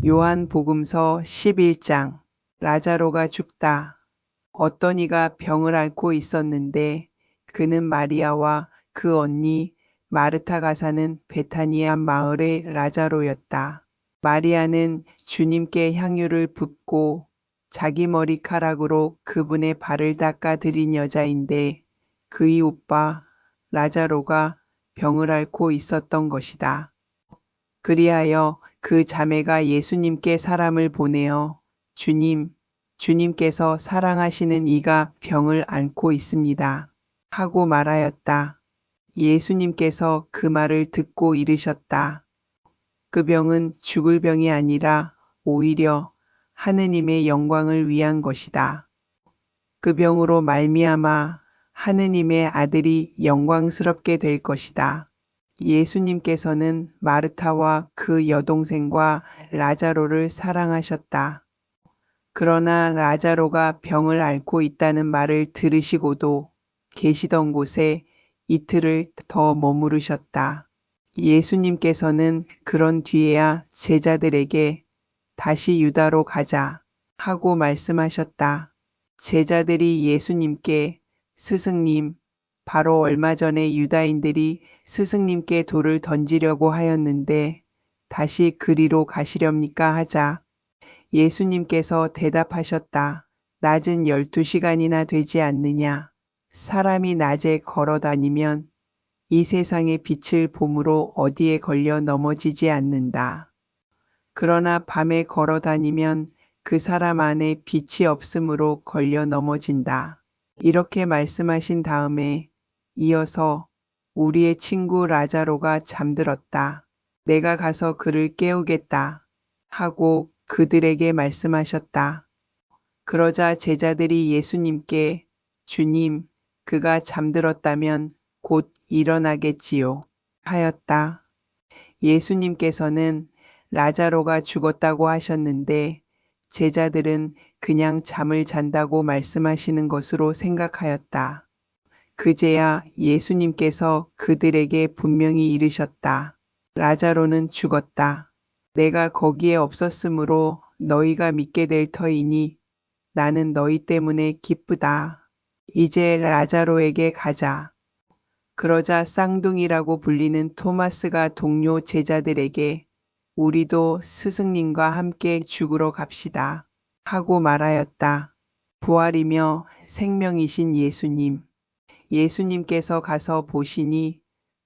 요한복음서 11장. 라자로가 죽다. 어떤 이가 병을 앓고 있었는데 그는 마리아와 그 언니 마르타가 사는 베타니아 마을의 라자로였다. 마리아는 주님께 향유를 붓고 자기 머리카락으로 그분의 발을 닦아 드린 여자인데 그의 오빠 라자로가 병을 앓고 있었던 것이다. 그리하여 그 자매가 예수님께 사람을 보내어 주님께서 사랑하시는 이가 병을 앓고 있습니다. 하고 말하였다. 예수님께서 그 말을 듣고 이르셨다. 그 병은 죽을 병이 아니라 오히려 하느님의 영광을 위한 것이다. 그 병으로 말미암아 하느님의 아들이 영광스럽게 될 것이다. 예수님께서는 마르타와 그 여동생과 라자로를 사랑하셨다. 그러나 라자로가 병을 앓고 있다는 말을 들으시고도 계시던 곳에 이틀을 더 머무르셨다. 예수님께서는 그런 뒤에야 제자들에게 다시 유다로 가자 하고 말씀하셨다. 제자들이 예수님께 스승님, 바로 얼마 전에 유다인들이 스승님께 돌을 던지려고 하였는데 다시 그리로 가시렵니까 하자 예수님께서 대답하셨다. 낮은 12시간이나 되지 않느냐. 사람이 낮에 걸어 다니면 이 세상의 빛을 봄으로 어디에 걸려 넘어지지 않는다. 그러나 밤에 걸어 다니면 그 사람 안에 빛이 없으므로 걸려 넘어진다. 이렇게 말씀하신 다음에 이어서 우리의 친구 라자로가 잠들었다. 내가 가서 그를 깨우겠다. 하고 그들에게 말씀하셨다. 그러자 제자들이 예수님께 주님, 그가 잠들었다면 곧 일어나겠지요. 하였다. 예수님께서는 라자로가 죽었다고 하셨는데 제자들은 그냥 잠을 잔다고 말씀하시는 것으로 생각하였다. 그제야 예수님께서 그들에게 분명히 이르셨다. 라자로는 죽었다. 내가 거기에 없었으므로 너희가 믿게 될 터이니 나는 너희 때문에 기쁘다. 이제 라자로에게 가자. 그러자 쌍둥이라고 불리는 토마스가 동료 제자들에게 우리도 스승님과 함께 죽으러 갑시다. 하고 말하였다. 부활이며 생명이신 예수님. 예수님께서 가서 보시니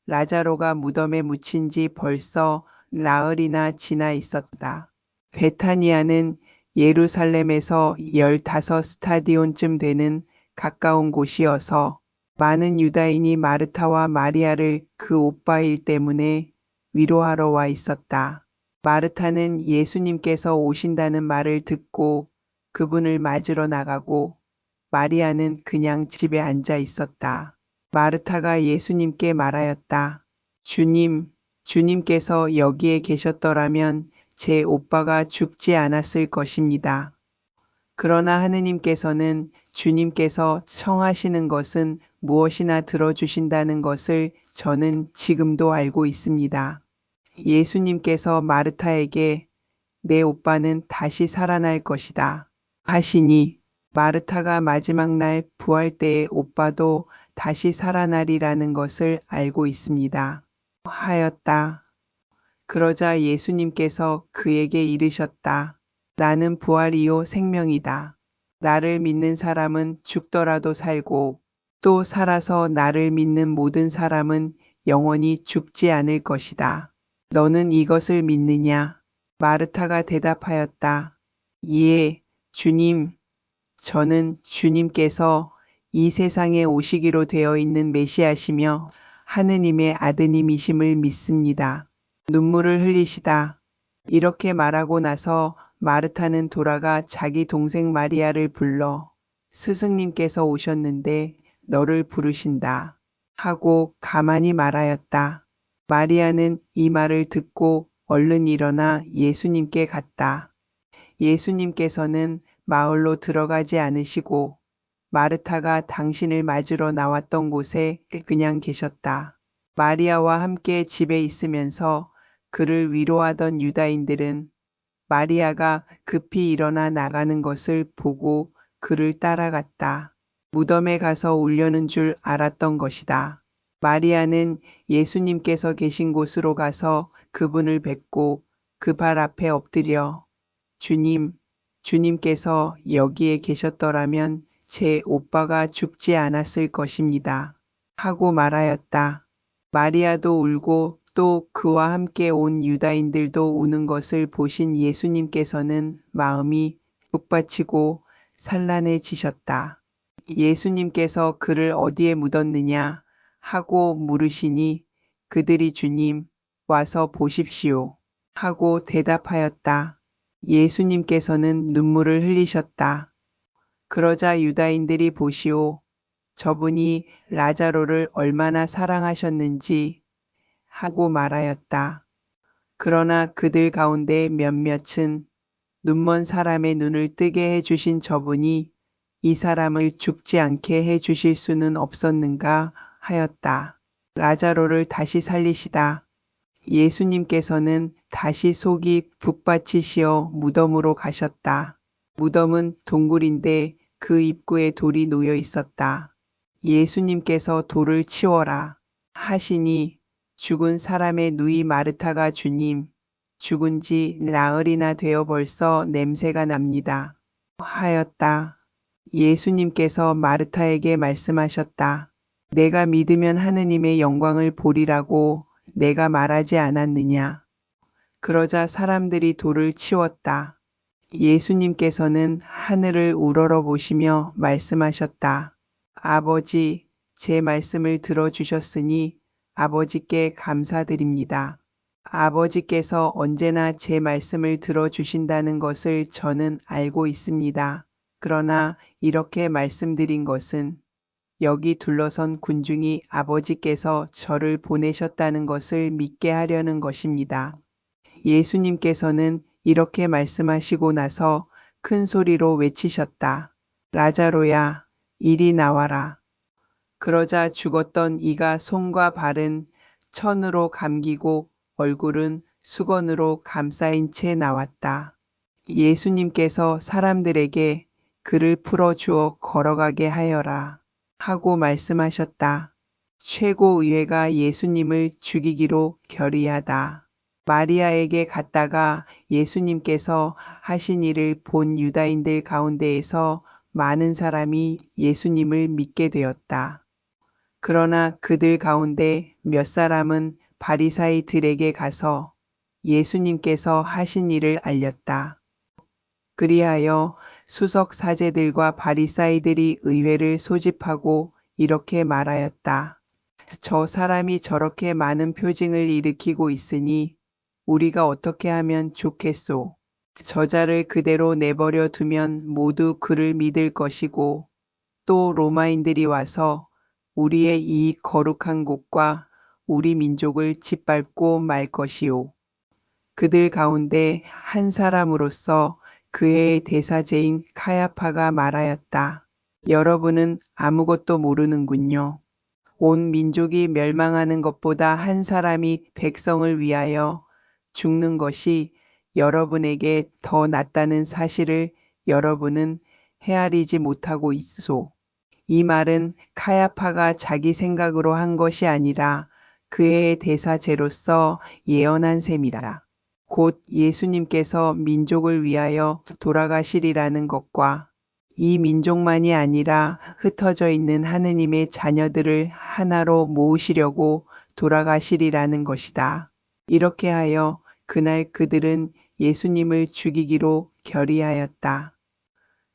라자로가 무덤에 묻힌 지 벌써 나흘이나 지나 있었다. 베타니아는 예루살렘에서 15스타디온쯤 되는 가까운 곳이어서 많은 유다인이 마르타와 마리아를 그 오빠 일 때문에 위로하러 와 있었다. 마르타는 예수님께서 오신다는 말을 듣고 그분을 맞으러 나가고 마리아는 그냥 집에 앉아 있었다. 마르타가 예수님께 말하였다. 주님께서 여기에 계셨더라면 제 오빠가 죽지 않았을 것입니다. 그러나 하느님께서는 주님께서 청하시는 것은 무엇이나 들어주신다는 것을 저는 지금도 알고 있습니다. 예수님께서 마르타에게 내 오빠는 다시 살아날 것이다. 하시니 마르타가 마지막 날 부활 때의 오빠도 다시 살아나리라는 것을 알고 있습니다. 하였다. 그러자 예수님께서 그에게 이르셨다. 나는 부활이요 생명이다. 나를 믿는 사람은 죽더라도 살고 또 살아서 나를 믿는 모든 사람은 영원히 죽지 않을 것이다. 너는 이것을 믿느냐? 마르타가 대답하였다. 예, 주님. 저는 주님께서 이 세상에 오시기로 되어 있는 메시아시며 하느님의 아드님이심을 믿습니다. 눈물을 흘리시다. 이렇게 말하고 나서 마르타는 돌아가 자기 동생 마리아를 불러 스승님께서 오셨는데 너를 부르신다. 하고 가만히 말하였다. 마리아는 이 말을 듣고 얼른 일어나 예수님께 갔다. 예수님께서는 마을로 들어가지 않으시고 마르타가 당신을 맞으러 나왔던 곳에 그냥 계셨다. 마리아와 함께 집에 있으면서 그를 위로하던 유다인들은 마리아가 급히 일어나 나가는 것을 보고 그를 따라갔다. 무덤에 가서 울려는 줄 알았던 것이다. 마리아는 예수님께서 계신 곳으로 가서 그분을 뵙고 그 발 앞에 엎드려 주님, 주님께서 여기에 계셨더라면 제 오빠가 죽지 않았을 것입니다. 하고 말하였다. 마리아도 울고 또 그와 함께 온 유다인들도 우는 것을 보신 예수님께서는 마음이 북받치고 산란해지셨다. 예수님께서 그를 어디에 묻었느냐 하고 물으시니 그들이 주님, 와서 보십시오. 하고 대답하였다. 예수님께서는 눈물을 흘리셨다. 그러자 유다인들이 보시오. 저분이 라자로를 얼마나 사랑하셨는지 하고 말하였다. 그러나 그들 가운데 몇몇은 눈먼 사람의 눈을 뜨게 해주신 저분이 이 사람을 죽지 않게 해주실 수는 없었는가 하였다. 라자로를 다시 살리시다. 예수님께서는 다시 속이 북받치시어 무덤으로 가셨다. 무덤은 동굴인데 그 입구에 돌이 놓여 있었다. 예수님께서 돌을 치워라 하시니 죽은 사람의 누이 마르타가 주님, 죽은 지 나흘이나 되어 벌써 냄새가 납니다. 하였다. 예수님께서 마르타에게 말씀하셨다. 내가 믿으면 하느님의 영광을 보리라고 내가 말하지 않았느냐. 그러자 사람들이 돌을 치웠다. 예수님께서는 하늘을 우러러 보시며 말씀하셨다. 아버지, 제 말씀을 들어주셨으니 아버지께 감사드립니다. 아버지께서 언제나 제 말씀을 들어주신다는 것을 저는 알고 있습니다. 그러나 이렇게 말씀드린 것은 여기 둘러선 군중이 아버지께서 저를 보내셨다는 것을 믿게 하려는 것입니다. 예수님께서는 이렇게 말씀하시고 나서 큰 소리로 외치셨다. 라자로야, 이리 나와라. 그러자 죽었던 이가 손과 발은 천으로 감기고 얼굴은 수건으로 감싸인 채 나왔다. 예수님께서 사람들에게 그를 풀어주어 걸어가게 하여라 하고 말씀하셨다. 최고의회가 예수님을 죽이기로 결의하다. 마리아에게 갔다가 예수님께서 하신 일을 본 유다인들 가운데에서 많은 사람이 예수님을 믿게 되었다. 그러나 그들 가운데 몇 사람은 바리사이들에게 가서 예수님께서 하신 일을 알렸다. 그리하여 수석 사제들과 바리사이들이 의회를 소집하고 이렇게 말하였다. 저 사람이 저렇게 많은 표징을 일으키고 있으니 우리가 어떻게 하면 좋겠소? 저자를 그대로 내버려 두면 모두 그를 믿을 것이고 또 로마인들이 와서 우리의 이 거룩한 곳과 우리 민족을 짓밟고 말 것이오. 그들 가운데 한 사람으로서 그의 대사제인 카야파가 말하였다. 여러분은 아무것도 모르는군요. 온 민족이 멸망하는 것보다 한 사람이 백성을 위하여 죽는 것이 여러분에게 더 낫다는 사실을 여러분은 헤아리지 못하고 있소. 이 말은 카야파가 자기 생각으로 한 것이 아니라 그의 대사제로서 예언한 셈이다. 곧 예수님께서 민족을 위하여 돌아가시리라는 것과 이 민족만이 아니라 흩어져 있는 하느님의 자녀들을 하나로 모으시려고 돌아가시리라는 것이다. 이렇게 하여 그날 그들은 예수님을 죽이기로 결의하였다.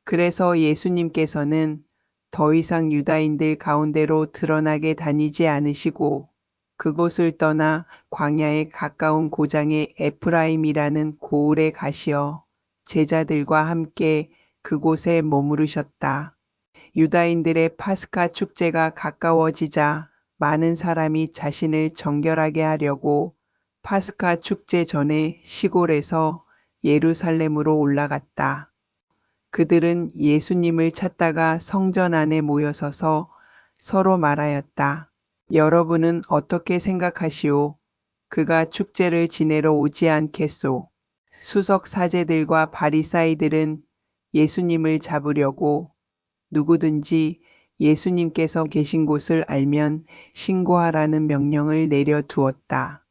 그래서 예수님께서는 더 이상 유다인들 가운데로 드러나게 다니지 않으시고 그곳을 떠나 광야에 가까운 고장의 에프라임이라는 고을에 가시어 제자들과 함께 그곳에 머무르셨다. 유다인들의 파스카 축제가 가까워지자 많은 사람이 자신을 정결하게 하려고 파스카 축제 전에 시골에서 예루살렘으로 올라갔다. 그들은 예수님을 찾다가 성전 안에 모여서서 서로 말하였다. 여러분은 어떻게 생각하시오? 그가 축제를 지내러 오지 않겠소? 수석 사제들과 바리사이들은 예수님을 잡으려고 누구든지 예수님께서 계신 곳을 알면 신고하라는 명령을 내려두었다.